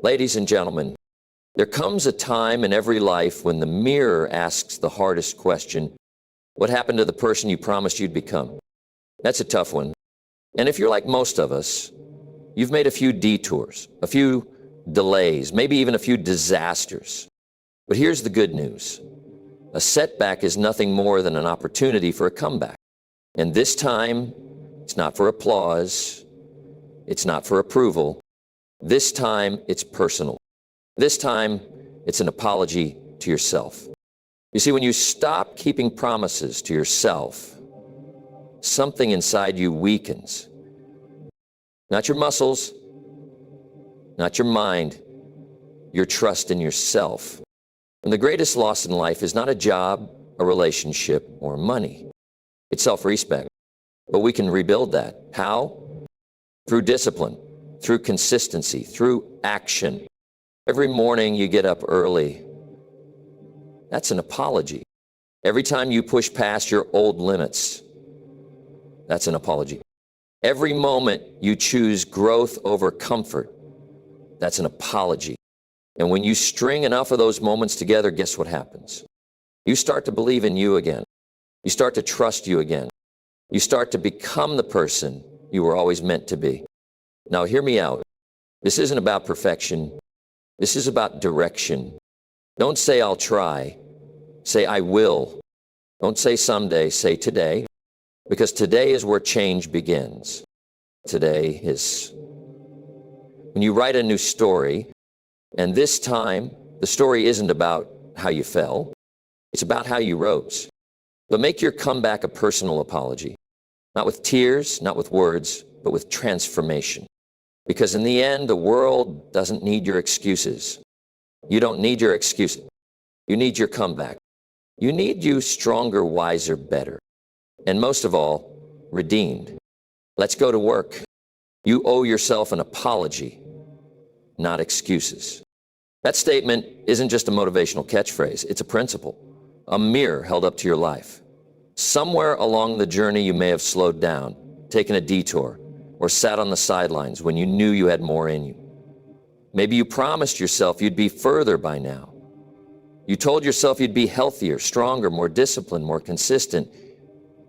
Ladies and gentlemen, there comes a time in every life when the mirror asks the hardest question: what happened to the person you promised you'd become? That's a tough one. And if you're like most of us, you've made a few detours, a few delays, maybe even a few disasters. But here's the good news. A setback is nothing more than an opportunity for a comeback. And this time, it's not for applause. It's not for approval. This time, it's personal. This time, it's an apology to yourself. You see, when you stop keeping promises to yourself, something inside you weakens. Not your muscles, not your mind, your trust in yourself. And the greatest loss in life is not a job, a relationship, or money. It's self-respect. But we can rebuild that. How? Through discipline, through consistency, through action. Every morning you get up early. That's an apology. Every time you push past your old limits, that's an apology. Every moment you choose growth over comfort, that's an apology. And when you string enough of those moments together, guess what happens? You start to believe in you again. You start to trust you again. You start to become the person you were always meant to be. Now, hear me out. This isn't about perfection. This is about direction. Don't say, I'll try. Say, I will. Don't say someday. Say today. Because today is where change begins. Today is when you write a new story, and this time, the story isn't about how you fell. It's about how you rose. But make your comeback a personal apology. Not with tears, not with words, but with transformation. Because in the end, the world doesn't need your excuses. You don't need your excuses. You need your comeback. You need you stronger, wiser, better. And most of all, redeemed. Let's go to work. You owe yourself an apology, not excuses. That statement isn't just a motivational catchphrase. It's a principle, a mirror held up to your life. Somewhere along the journey, you may have slowed down, taken a detour, or sat on the sidelines when you knew you had more in you. Maybe you promised yourself you'd be further by now. You told yourself you'd be healthier, stronger, more disciplined, more consistent,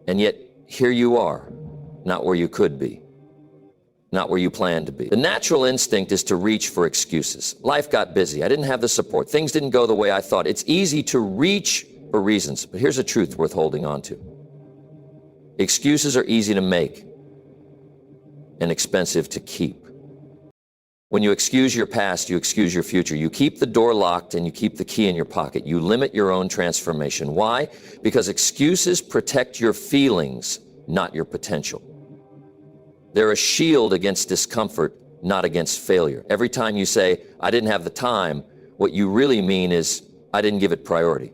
and yet here you are, not where you could be, not where you planned to be. The natural instinct is to reach for excuses. Life got busy. I didn't have the support. Things didn't go the way I thought. It's easy to reach for reasons, but here's a truth worth holding on to. Excuses are easy to make and expensive to keep. When you excuse your past, you excuse your future. You keep the door locked and you keep the key in your pocket. You limit your own transformation. Why? Because excuses protect your feelings, not your potential. They're a shield against discomfort, not against failure. Every time you say, I didn't have the time, what you really mean is, I didn't give it priority.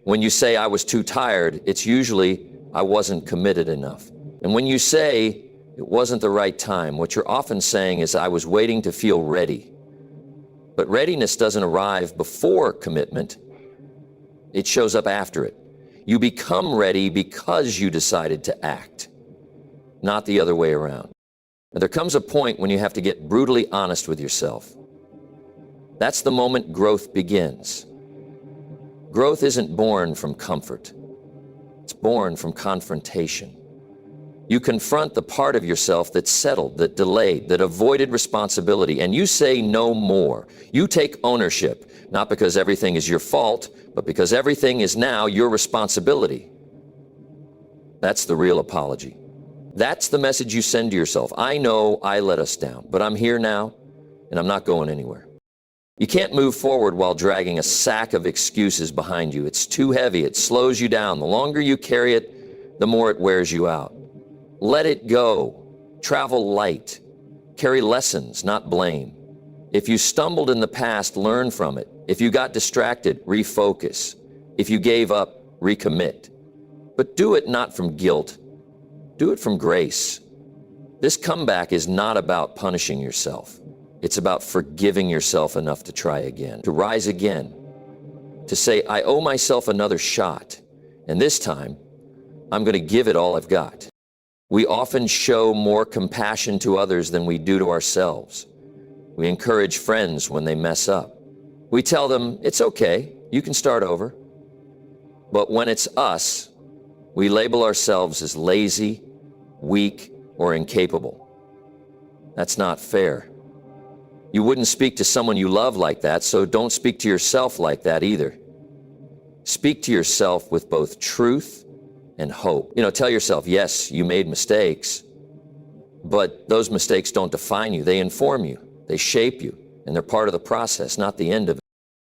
When you say, I was too tired, it's usually, I wasn't committed enough. And when you say, it wasn't the right time, what you're often saying is, I was waiting to feel ready. But readiness doesn't arrive before commitment. It shows up after it. You become ready because you decided to act, not the other way around. And there comes a point when you have to get brutally honest with yourself. That's the moment growth begins. Growth isn't born from comfort. It's born from confrontation. You confront the part of yourself that settled, that delayed, that avoided responsibility, and you say no more. You take ownership, not because everything is your fault, but because everything is now your responsibility. That's the real apology. That's the message you send to yourself. I know I let us down, but I'm here now, and I'm not going anywhere. You can't move forward while dragging a sack of excuses behind you. It's too heavy. It slows you down. The longer you carry it, the more it wears you out. Let it go. Travel light. Carry lessons, not blame. If you stumbled in the past, learn from it. If you got distracted, refocus. If you gave up, recommit. But do it not from guilt. Do it from grace. This comeback is not about punishing yourself. It's about forgiving yourself enough to try again, to rise again, to say, I owe myself another shot, and this time, I'm going to give it all I've got. We often show more compassion to others than we do to ourselves. We encourage friends when they mess up. We tell them, it's okay, you can start over. But when it's us, we label ourselves as lazy, weak, or incapable. That's not fair. You wouldn't speak to someone you love like that, so don't speak to yourself like that either. Speak to yourself with both truth and hope. Tell yourself, yes, you made mistakes, but those mistakes don't define you. They inform you, they shape you, and they're part of the process, not the end of it.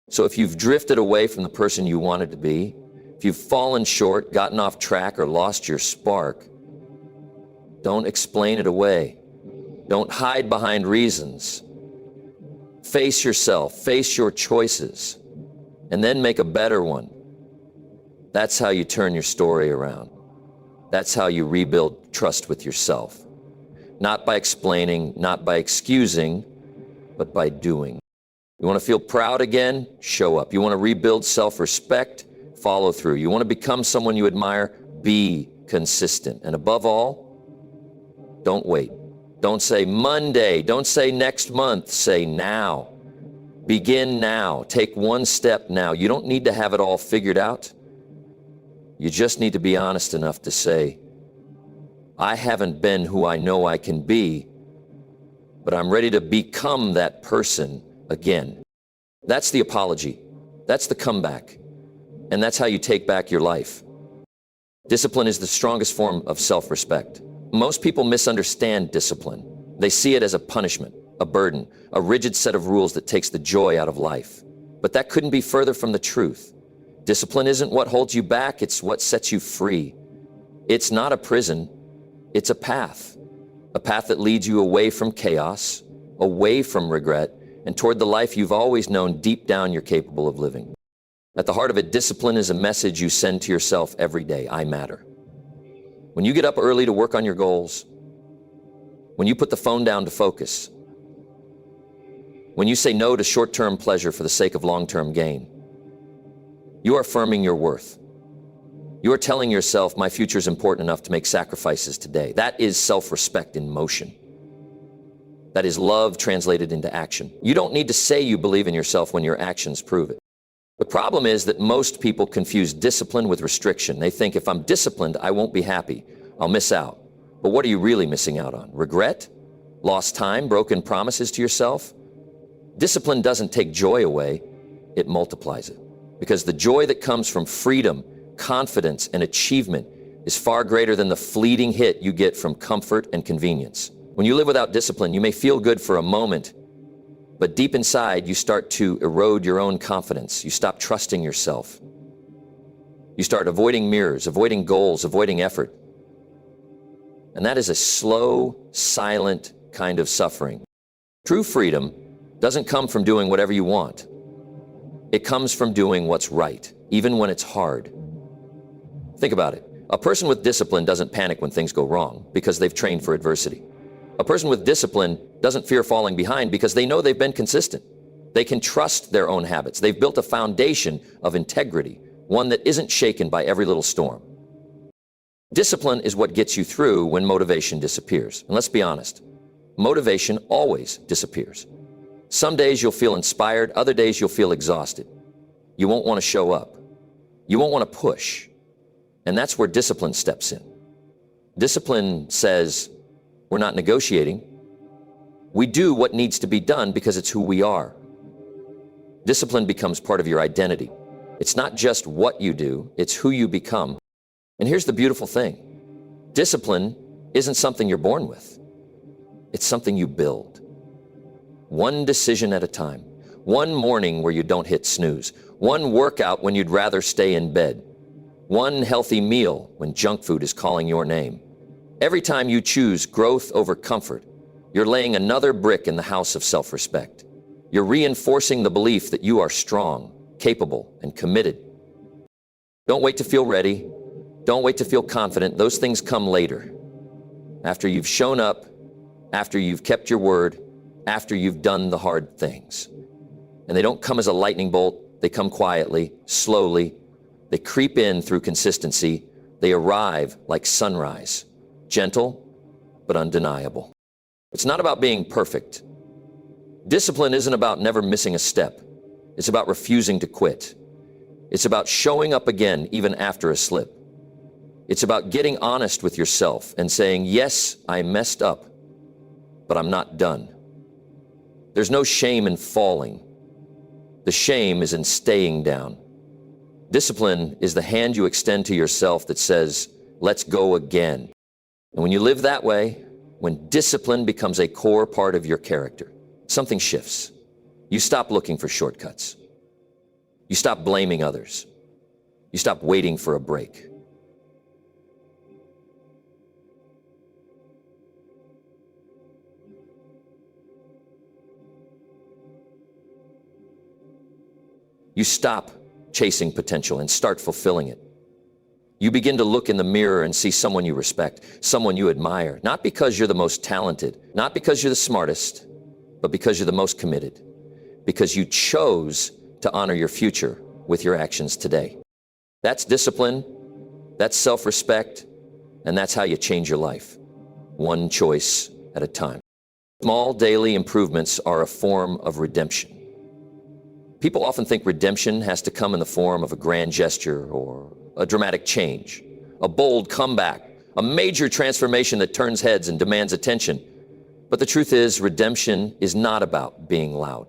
So if you've drifted away from the person you wanted to be, if you've fallen short, gotten off track, or lost your spark, don't explain it away. Don't hide behind reasons. Face yourself, face your choices, and then make a better one. That's how you turn your story around. That's how you rebuild trust with yourself. Not by explaining, not by excusing, but by doing. You want to feel proud again? Show up. You want to rebuild self-respect? Follow through. You want to become someone you admire? Be consistent. And above all, don't wait. Don't say Monday. Don't say next month. Say now. Begin now. Take one step now. You don't need to have it all figured out. You just need to be honest enough to say, I haven't been who I know I can be, but I'm ready to become that person again. That's the apology. That's the comeback. And that's how you take back your life. Discipline is the strongest form of self-respect. Most people misunderstand discipline. They see it as a punishment, a burden, a rigid set of rules that takes the joy out of life. But that couldn't be further from the truth. Discipline isn't what holds you back, it's what sets you free. It's not a prison, it's a path that leads you away from chaos, away from regret, and toward the life you've always known deep down you're capable of living. At the heart of it, discipline is a message you send to yourself every day. I matter. When you get up early to work on your goals, when you put the phone down to focus, when you say no to short-term pleasure for the sake of long-term gain, you are affirming your worth. You are telling yourself, my future is important enough to make sacrifices today. That is self-respect in motion. That is love translated into action. You don't need to say you believe in yourself when your actions prove it. The problem is that most people confuse discipline with restriction. They think if I'm disciplined, I won't be happy. I'll miss out. But what are you really missing out on? Regret? Lost time? Broken promises to yourself? Discipline doesn't take joy away, it multiplies it. Because the joy that comes from freedom, confidence, and achievement is far greater than the fleeting hit you get from comfort and convenience. When you live without discipline, you may feel good for a moment, but deep inside, you start to erode your own confidence. You stop trusting yourself. You start avoiding mirrors, avoiding goals, avoiding effort. And that is a slow, silent kind of suffering. True freedom doesn't come from doing whatever you want. It comes from doing what's right, even when it's hard. Think about it. A person with discipline doesn't panic when things go wrong because they've trained for adversity. A person with discipline doesn't fear falling behind because they know they've been consistent. They can trust their own habits. They've built a foundation of integrity, one that isn't shaken by every little storm. Discipline is what gets you through when motivation disappears. And let's be honest, motivation always disappears. Some days you'll feel inspired, other days you'll feel exhausted. You won't want to show up. You won't want to push. And that's where discipline steps in. Discipline says, we're not negotiating. We do what needs to be done because it's who we are. Discipline becomes part of your identity. It's not just what you do, it's who you become. And here's the beautiful thing. Discipline isn't something you're born with. It's something you build. One decision at a time. One morning where you don't hit snooze. One workout when you'd rather stay in bed. One healthy meal when junk food is calling your name. Every time you choose growth over comfort, you're laying another brick in the house of self-respect. You're reinforcing the belief that you are strong, capable, and committed. Don't wait to feel ready. Don't wait to feel confident. Those things come later. After you've shown up, after you've kept your word, after you've done the hard things. And they don't come as a lightning bolt. They come quietly, slowly. They creep in through consistency. They arrive like sunrise, gentle but undeniable. It's not about being perfect. Discipline isn't about never missing a step. It's about refusing to quit. It's about showing up again even after a slip. It's about getting honest with yourself and saying, yes, I messed up, but I'm not done. There's no shame in falling. The shame is in staying down. Discipline is the hand you extend to yourself that says, let's go again. And when you live that way, when discipline becomes a core part of your character, something shifts. You stop looking for shortcuts. You stop blaming others. You stop waiting for a break. You stop chasing potential and start fulfilling it. You begin to look in the mirror and see someone you respect, someone you admire, not because you're the most talented, not because you're the smartest, but because you're the most committed, because you chose to honor your future with your actions today. That's discipline, that's self-respect, and that's how you change your life, one choice at a time. Small daily improvements are a form of redemption. People often think redemption has to come in the form of a grand gesture or a dramatic change, a bold comeback, a major transformation that turns heads and demands attention. But the truth is, redemption is not about being loud.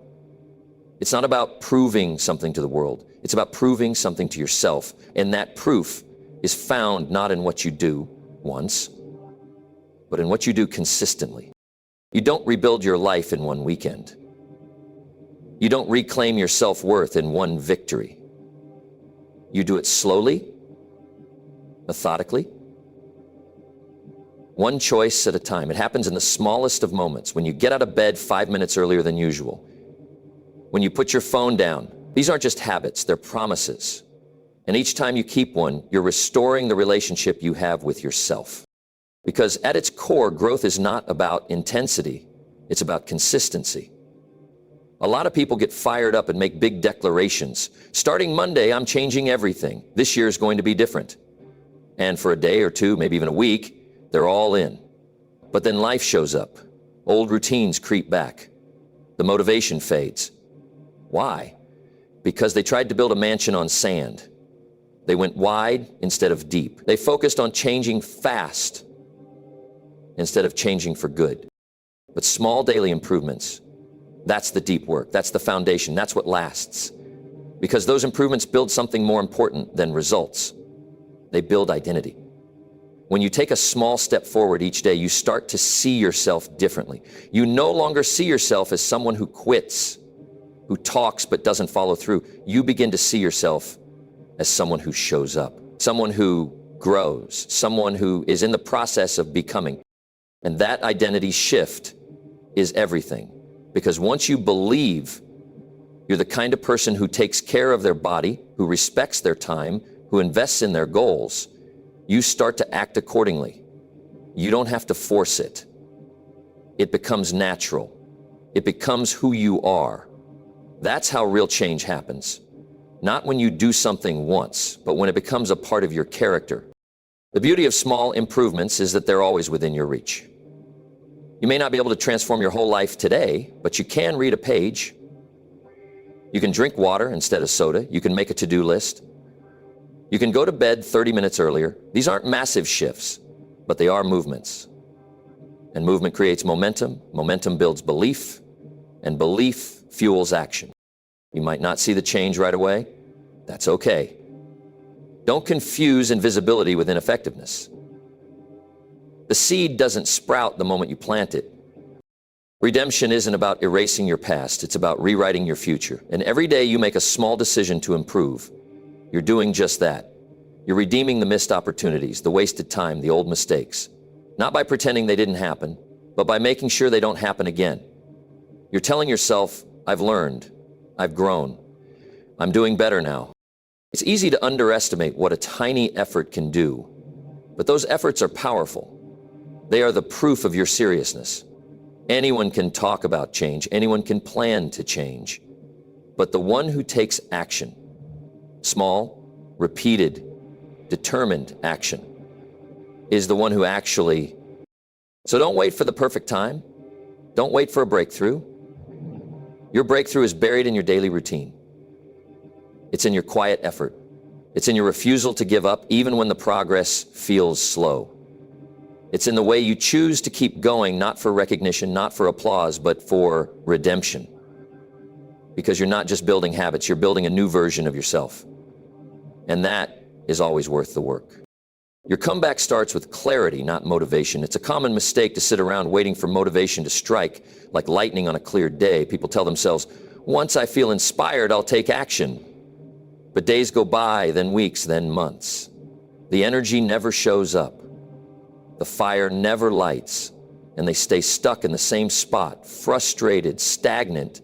It's not about proving something to the world. It's about proving something to yourself. And that proof is found not in what you do once, but in what you do consistently. You don't rebuild your life in one weekend. You don't reclaim your self-worth in one victory. You do it slowly, methodically, one choice at a time. It happens in the smallest of moments, when you get out of bed 5 minutes earlier than usual, when you put your phone down. These aren't just habits, they're promises. And each time you keep one, you're restoring the relationship you have with yourself. Because at its core, growth is not about intensity, it's about consistency. A lot of people get fired up and make big declarations. Starting Monday, I'm changing everything. This year is going to be different. And for a day or two, maybe even a week, they're all in. But then life shows up. Old routines creep back. The motivation fades. Why? Because they tried to build a mansion on sand. They went wide instead of deep. They focused on changing fast instead of changing for good. But small daily improvements, that's the deep work. That's the foundation. That's what lasts. Because those improvements build something more important than results. They build identity. When you take a small step forward each day, you start to see yourself differently. You no longer see yourself as someone who quits, who talks but doesn't follow through. You begin to see yourself as someone who shows up, someone who grows, someone who is in the process of becoming. And that identity shift is everything. Because once you believe you're the kind of person who takes care of their body, who respects their time, who invests in their goals, you start to act accordingly. You don't have to force it. It becomes natural. It becomes who you are. That's how real change happens. Not when you do something once, but when it becomes a part of your character. The beauty of small improvements is that they're always within your reach. You may not be able to transform your whole life today, but you can read a page. You can drink water instead of soda. You can make a to-do list. You can go to bed 30 minutes earlier. These aren't massive shifts, but they are movements. And movement creates momentum. Momentum builds belief, and belief fuels action. You might not see the change right away. That's okay. Don't confuse invisibility with ineffectiveness. The seed doesn't sprout the moment you plant it. Redemption isn't about erasing your past, it's about rewriting your future. And every day you make a small decision to improve, you're doing just that. You're redeeming the missed opportunities, the wasted time, the old mistakes. Not by pretending they didn't happen, but by making sure they don't happen again. You're telling yourself, I've learned, I've grown, I'm doing better now. It's easy to underestimate what a tiny effort can do, but those efforts are powerful. They are the proof of your seriousness. Anyone can talk about change. Anyone can plan to change. But the one who takes action, small, repeated, determined action, is the one who actually... So don't wait for the perfect time. Don't wait for a breakthrough. Your breakthrough is buried in your daily routine. It's in your quiet effort. It's in your refusal to give up even when the progress feels slow. It's in the way you choose to keep going, not for recognition, not for applause, but for redemption. Because you're not just building habits, you're building a new version of yourself. And that is always worth the work. Your comeback starts with clarity, not motivation. It's a common mistake to sit around waiting for motivation to strike like lightning on a clear day. People tell themselves, once I feel inspired, I'll take action. But days go by, then weeks, then months. The energy never shows up. The fire never lights, and they stay stuck in the same spot, frustrated, stagnant,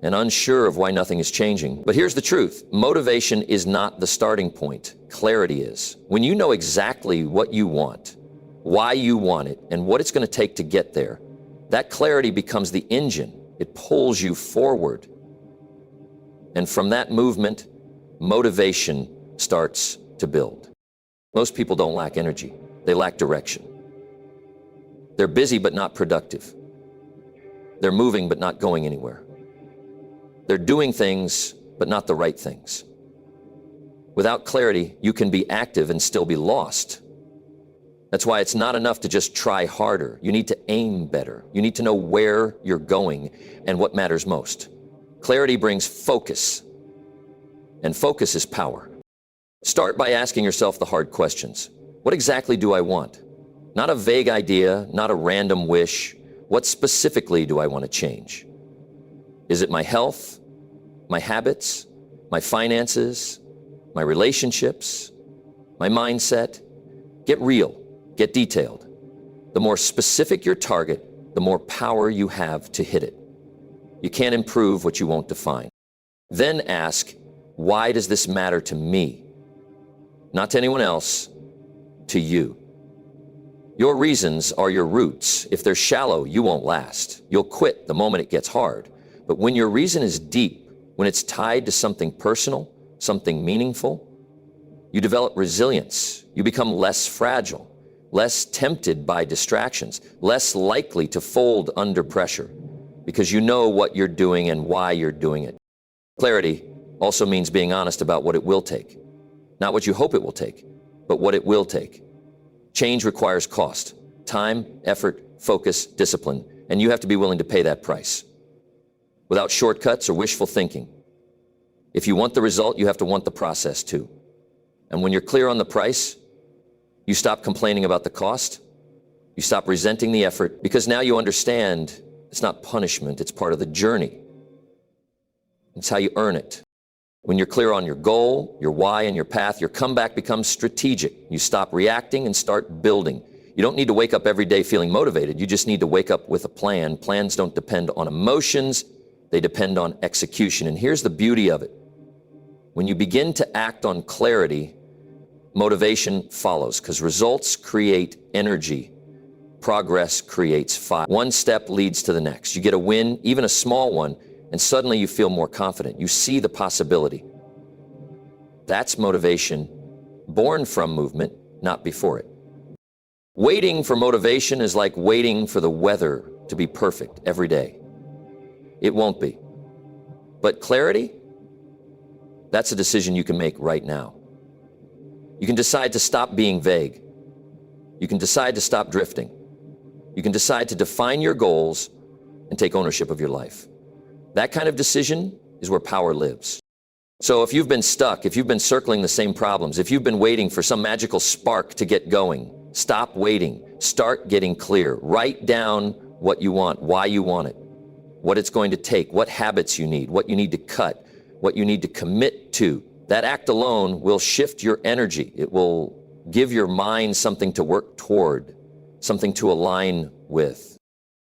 and unsure of why nothing is changing. But here's the truth. Motivation is not the starting point. Clarity is. When you know exactly what you want, why you want it, and what it's going to take to get there, that clarity becomes the engine. It pulls you forward. And from that movement, motivation starts to build. Most people don't lack energy. They lack direction. They're busy but not productive. They're moving but not going anywhere. They're doing things but not the right things. Without clarity, you can be active and still be lost. That's why it's not enough to just try harder. You need to aim better. You need to know where you're going and what matters most. Clarity brings focus, and focus is power. Start by asking yourself the hard questions. What exactly do I want? Not a vague idea, not a random wish. What specifically do I want to change? Is it my health, my habits, my finances, my relationships, my mindset? Get real, get detailed. The more specific your target, the more power you have to hit it. You can't improve what you won't define. Then ask, why does this matter to me? Not to anyone else, to you. Your reasons are your roots. If they're shallow, you won't last. You'll quit the moment it gets hard. But when your reason is deep, when it's tied to something personal, something meaningful, you develop resilience. You become less fragile, less tempted by distractions, less likely to fold under pressure, because you know what you're doing and why you're doing it. Clarity also means being honest about what it will take. Not what you hope it will take, but what it will take. Change requires cost, time, effort, focus, discipline, and you have to be willing to pay that price. Without shortcuts or wishful thinking. If you want the result, you have to want the process too. And when you're clear on the price, you stop complaining about the cost, you stop resenting the effort, because now you understand it's not punishment, it's part of the journey. It's how you earn it. When you're clear on your goal, your why, and your path, your comeback becomes strategic. You stop reacting and start building. You don't need to wake up every day feeling motivated. You just need to wake up with a plan. Plans don't depend on emotions. They depend on execution. And here's the beauty of it. When you begin to act on clarity, motivation follows, because results create energy. Progress creates fire. One step leads to the next. You get a win, even a small one, and suddenly you feel more confident. You see the possibility. That's motivation, born from movement, not before it. Waiting for motivation is like waiting for the weather to be perfect every day. It won't be. But clarity, that's a decision you can make right now. You can decide to stop being vague. You can decide to stop drifting. You can decide to define your goals and take ownership of your life. That kind of decision is where power lives. So if you've been stuck, if you've been circling the same problems, if you've been waiting for some magical spark to get going, stop waiting. Start getting clear. Write down what you want, why you want it, what it's going to take, what habits you need, what you need to cut, what you need to commit to. That act alone will shift your energy. It will give your mind something to work toward, something to align with.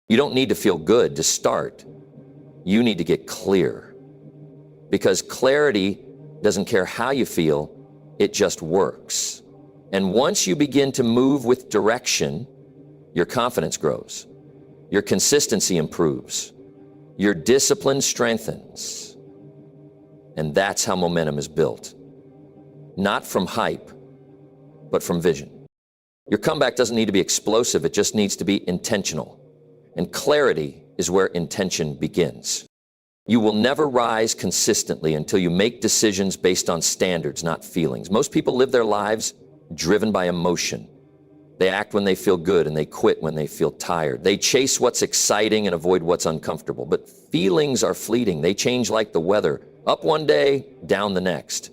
You don't need to feel good to start. You need to get clear, because clarity doesn't care how you feel, it just works. And once you begin to move with direction, your confidence grows, your consistency improves, your discipline strengthens. And that's how momentum is built. Not from hype, but from vision. Your comeback doesn't need to be explosive, it just needs to be intentional. And clarity is where intention begins. You will never rise consistently until you make decisions based on standards, not feelings. Most people live their lives driven by emotion. They act when they feel good and they quit when they feel tired. They chase what's exciting and avoid what's uncomfortable. But feelings are fleeting. They change like the weather, up one day, down the next.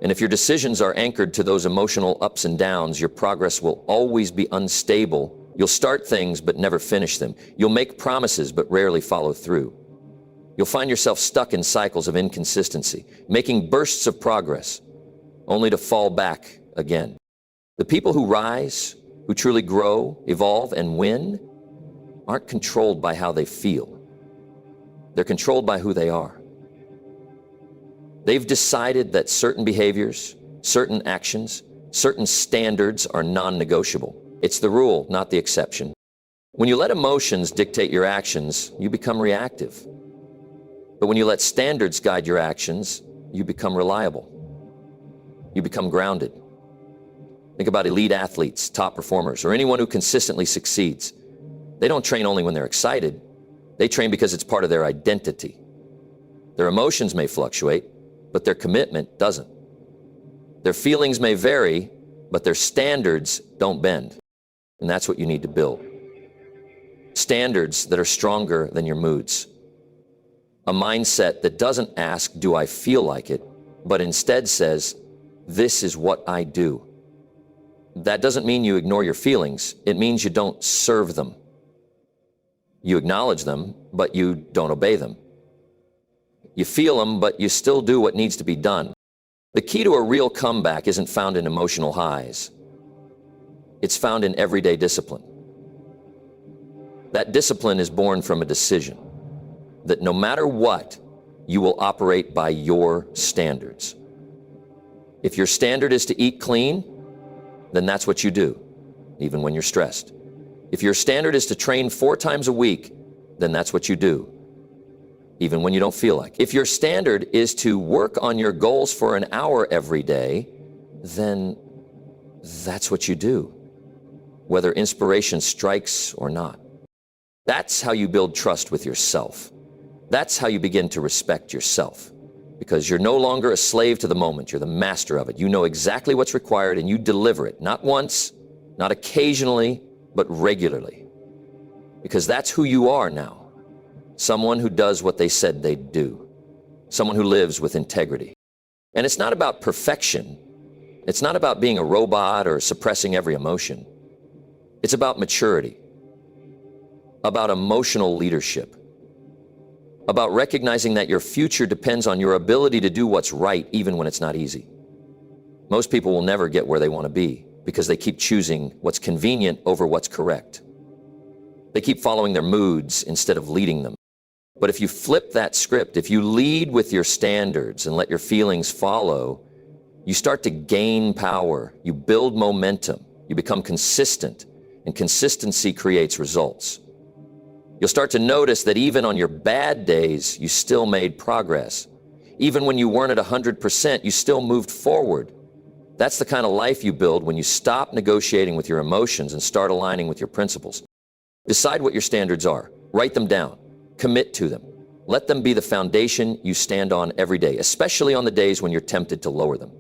And if your decisions are anchored to those emotional ups and downs, your progress will always be unstable. You'll start things but never finish them. You'll make promises but rarely follow through. You'll find yourself stuck in cycles of inconsistency, making bursts of progress, only to fall back again. The people who rise, who truly grow, evolve, and win, aren't controlled by how they feel. They're controlled by who they are. They've decided that certain behaviors, certain actions, certain standards are non-negotiable. It's the rule, not the exception. When you let emotions dictate your actions, you become reactive. But when you let standards guide your actions, you become reliable. You become grounded. Think about elite athletes, top performers, or anyone who consistently succeeds. They don't train only when they're excited. They train because it's part of their identity. Their emotions may fluctuate, but their commitment doesn't. Their feelings may vary, but their standards don't bend. And that's what you need to build. Standards that are stronger than your moods. A mindset that doesn't ask, do I feel like it, but instead says, this is what I do. That doesn't mean you ignore your feelings. It means you don't serve them. You acknowledge them, but you don't obey them. You feel them, but you still do what needs to be done. The key to a real comeback isn't found in emotional highs. It's found in everyday discipline. That discipline is born from a decision that no matter what, you will operate by your standards. If your standard is to eat clean, then that's what you do, even when you're stressed. If your standard is to train 4 times a week, then that's what you do, even when you don't feel like it. If your standard is to work on your goals for an hour every day, then that's what you do, whether inspiration strikes or not. That's how you build trust with yourself. That's how you begin to respect yourself, because you're no longer a slave to the moment. You're the master of it. You know exactly what's required and you deliver it, not once, not occasionally, but regularly, because that's who you are now. Someone who does what they said they'd do. Someone who lives with integrity. And it's not about perfection. It's not about being a robot or suppressing every emotion. It's about maturity, about emotional leadership, about recognizing that your future depends on your ability to do what's right even when it's not easy. Most people will never get where they want to be because they keep choosing what's convenient over what's correct. They keep following their moods instead of leading them. But if you flip that script, if you lead with your standards and let your feelings follow, you start to gain power, you build momentum, you become consistent, and consistency creates results. You'll start to notice that even on your bad days, you still made progress. Even when you weren't at 100%, you still moved forward. That's the kind of life you build when you stop negotiating with your emotions and start aligning with your principles. Decide what your standards are. Write them down. Commit to them. Let them be the foundation you stand on every day, especially on the days when you're tempted to lower them.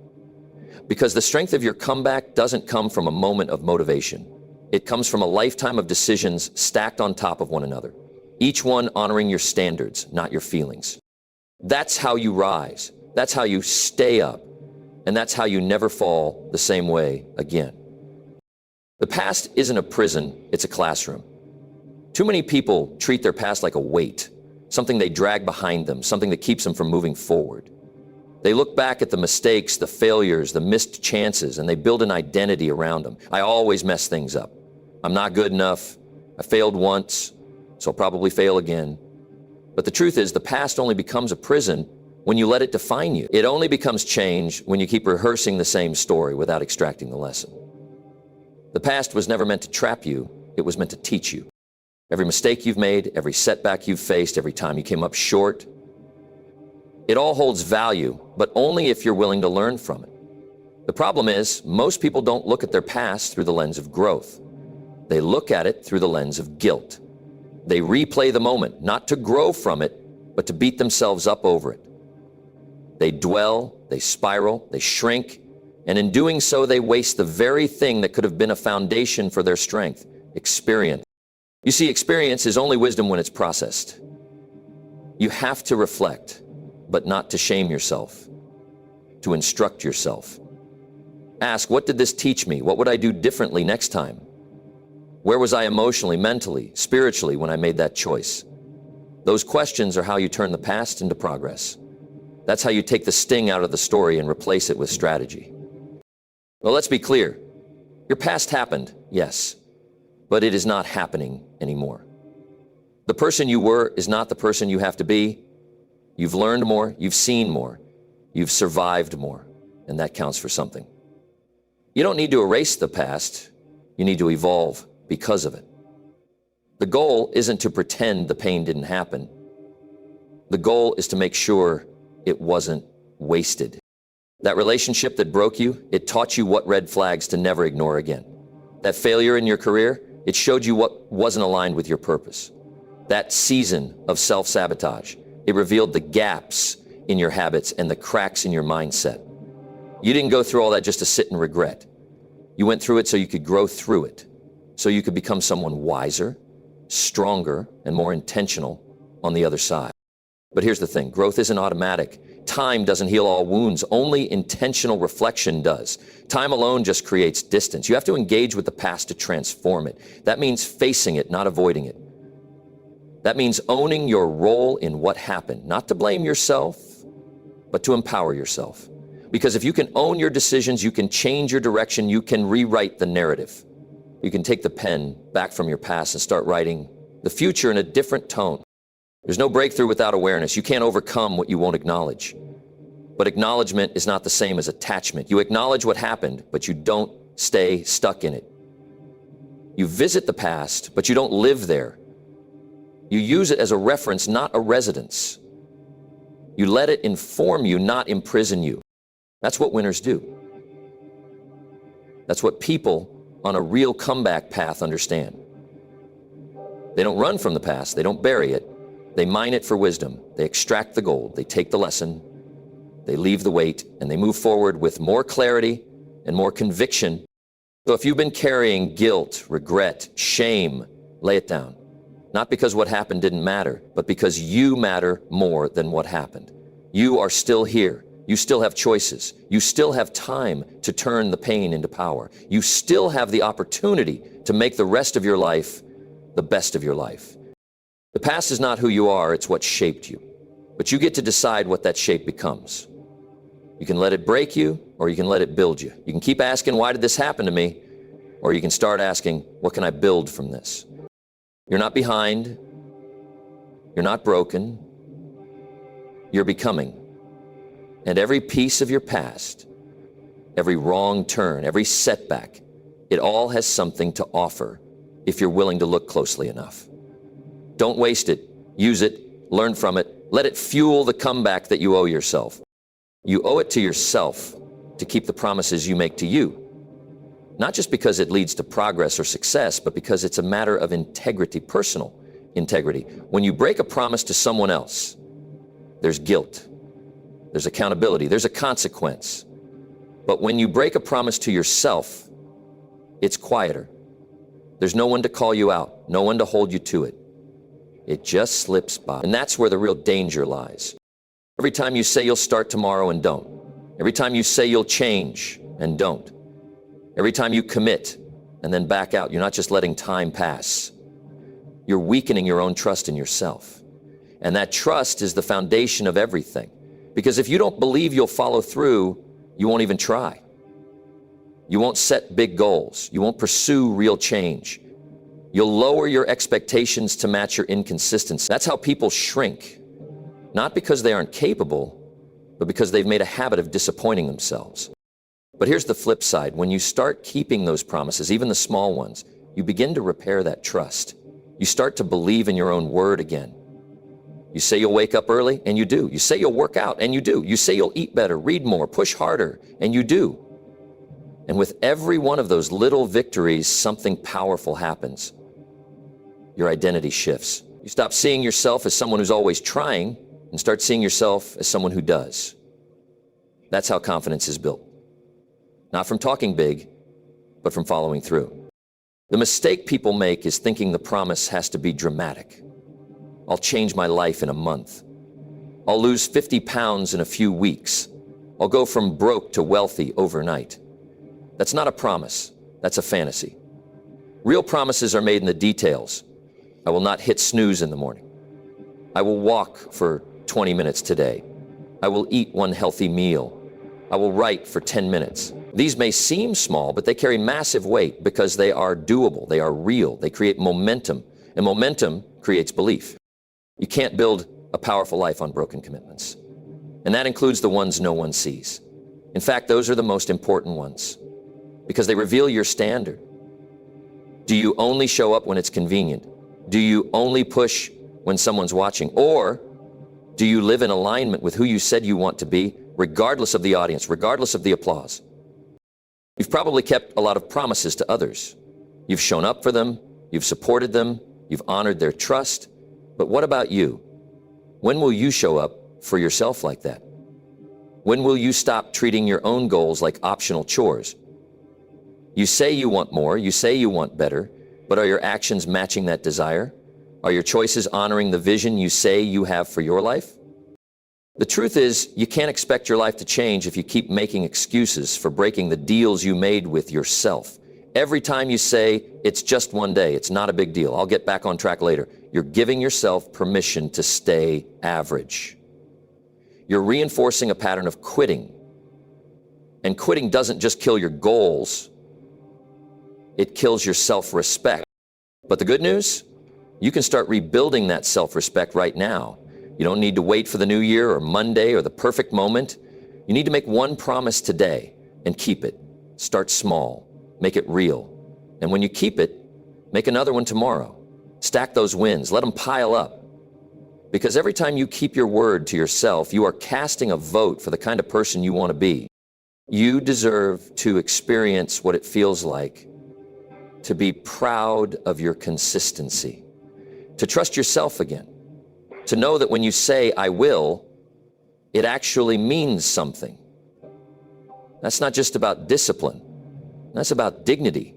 Because the strength of your comeback doesn't come from a moment of motivation. It comes from a lifetime of decisions stacked on top of one another, each one honoring your standards, not your feelings. That's how you rise. That's how you stay up. And that's how you never fall the same way again. The past isn't a prison, it's a classroom. Too many people treat their past like a weight, something they drag behind them, something that keeps them from moving forward. They look back at the mistakes, the failures, the missed chances, and they build an identity around them. I always mess things up. I'm not good enough. I failed once, so I'll probably fail again. But the truth is, the past only becomes a prison when you let it define you. It only becomes change when you keep rehearsing the same story without extracting the lesson. The past was never meant to trap you. It was meant to teach you. Every mistake you've made, every setback you've faced, every time you came up short, it all holds value, but only if you're willing to learn from it. The problem is, most people don't look at their past through the lens of growth. They look at it through the lens of guilt. They replay the moment, not to grow from it, but to beat themselves up over it. They dwell, they spiral, they shrink, and in doing so, they waste the very thing that could have been a foundation for their strength, experience. You see, experience is only wisdom when it's processed. You have to reflect, but not to shame yourself, to instruct yourself. Ask, what did this teach me? What would I do differently next time? Where was I emotionally, mentally, spiritually when I made that choice? Those questions are how you turn the past into progress. That's how you take the sting out of the story and replace it with strategy. Well, let's be clear. Your past happened, yes, but it is not happening anymore. The person you were is not the person you have to be. You've learned more, you've seen more, you've survived more, and that counts for something. You don't need to erase the past, you need to evolve because of it. The goal isn't to pretend the pain didn't happen. The goal is to make sure it wasn't wasted. That relationship that broke you, it taught you what red flags to never ignore again. That failure in your career, it showed you what wasn't aligned with your purpose. That season of self-sabotage, it revealed the gaps in your habits and the cracks in your mindset. You didn't go through all that just to sit and regret. You went through it so you could grow through it, so you could become someone wiser, stronger, and more intentional on the other side. But here's the thing, growth isn't automatic. Time doesn't heal all wounds, only intentional reflection does. Time alone just creates distance. You have to engage with the past to transform it. That means facing it, not avoiding it. That means owning your role in what happened, not to blame yourself, but to empower yourself. Because if you can own your decisions, you can change your direction, you can rewrite the narrative. You can take the pen back from your past and start writing the future in a different tone. There's no breakthrough without awareness. You can't overcome what you won't acknowledge. But acknowledgement is not the same as attachment. You acknowledge what happened, but you don't stay stuck in it. You visit the past, but you don't live there. You use it as a reference, not a residence. You let it inform you, not imprison you. That's what winners do. That's what people on a real comeback path understand. They don't run from the past, they don't bury it. They mine it for wisdom. They extract the gold, they take the lesson, they leave the weight, and they move forward with more clarity and more conviction. So if you've been carrying guilt, regret, shame, lay it down. Not because what happened didn't matter, but because you matter more than what happened. You are still here. You still have choices. You still have time to turn the pain into power. You still have the opportunity to make the rest of your life the best of your life. The past is not who you are, it's what shaped you. But you get to decide what that shape becomes. You can let it break you, or you can let it build you. You can keep asking, why did this happen to me? Or you can start asking, what can I build from this? You're not behind. You're not broken. You're becoming. And every piece of your past, every wrong turn, every setback, it all has something to offer if you're willing to look closely enough. Don't waste it. Use it. Learn from it. Let it fuel the comeback that you owe yourself. You owe it to yourself to keep the promises you make to you. Not just because it leads to progress or success, but because it's a matter of integrity, personal integrity. When you break a promise to someone else, there's guilt, there's accountability, there's a consequence. But when you break a promise to yourself, it's quieter. There's no one to call you out, no one to hold you to it. It just slips by. And that's where the real danger lies. Every time you say you'll start tomorrow and don't. Every time you say you'll change and don't. Every time you commit and then back out, you're not just letting time pass. You're weakening your own trust in yourself. And that trust is the foundation of everything. Because if you don't believe you'll follow through, you won't even try. You won't set big goals. You won't pursue real change. You'll lower your expectations to match your inconsistency. That's how people shrink. Not because they aren't capable, but because they've made a habit of disappointing themselves. But here's the flip side. When you start keeping those promises, even the small ones, you begin to repair that trust. You start to believe in your own word again. You say you'll wake up early, and you do. You say you'll work out, and you do. You say you'll eat better, read more, push harder, and you do. And with every one of those little victories, something powerful happens. Your identity shifts. You stop seeing yourself as someone who's always trying, and start seeing yourself as someone who does. That's how confidence is built. Not from talking big, but from following through. The mistake people make is thinking the promise has to be dramatic. I'll change my life in a month. I'll lose 50 pounds in a few weeks. I'll go from broke to wealthy overnight. That's not a promise. That's a fantasy. Real promises are made in the details. I will not hit snooze in the morning. I will walk for 20 minutes today. I will eat one healthy meal. I will write for 10 minutes. These may seem small, but they carry massive weight because they are doable. They are real. They create momentum, and momentum creates belief. You can't build a powerful life on broken commitments. And that includes the ones no one sees. In fact, those are the most important ones because they reveal your standard. Do you only show up when it's convenient? Do you only push when someone's watching? Or do you live in alignment with who you said you want to be, regardless of the audience, regardless of the applause? You've probably kept a lot of promises to others. You've shown up for them, you've supported them, you've honored their trust. But what about you? When will you show up for yourself like that? When will you stop treating your own goals like optional chores? You say you want more, you say you want better, but are your actions matching that desire? Are your choices honoring the vision you say you have for your life? The truth is, you can't expect your life to change if you keep making excuses for breaking the deals you made with yourself. Every time you say, it's just one day, it's not a big deal, I'll get back on track later, you're giving yourself permission to stay average. You're reinforcing a pattern of quitting. And quitting doesn't just kill your goals, it kills your self-respect. But the good news? You can start rebuilding that self-respect right now. You don't need to wait for the new year or Monday or the perfect moment. You need to make one promise today and keep it. Start small, make it real. And when you keep it, make another one tomorrow. Stack those wins, let them pile up. Because every time you keep your word to yourself, you are casting a vote for the kind of person you want to be. You deserve to experience what it feels like to be proud of your consistency, to trust yourself again, to know that when you say, I will, it actually means something. That's not just about discipline. That's about dignity.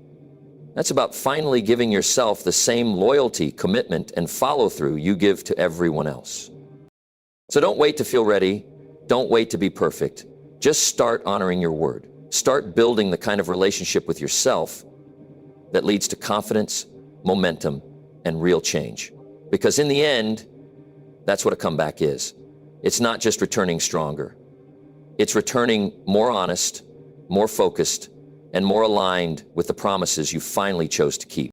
That's about finally giving yourself the same loyalty, commitment, and follow-through you give to everyone else. So don't wait to feel ready. Don't wait to be perfect. Just start honoring your word. Start building the kind of relationship with yourself that leads to confidence, momentum, and real change. Because in the end, that's what a comeback is. It's not just returning stronger. It's returning more honest, more focused, and more aligned with the promises you finally chose to keep.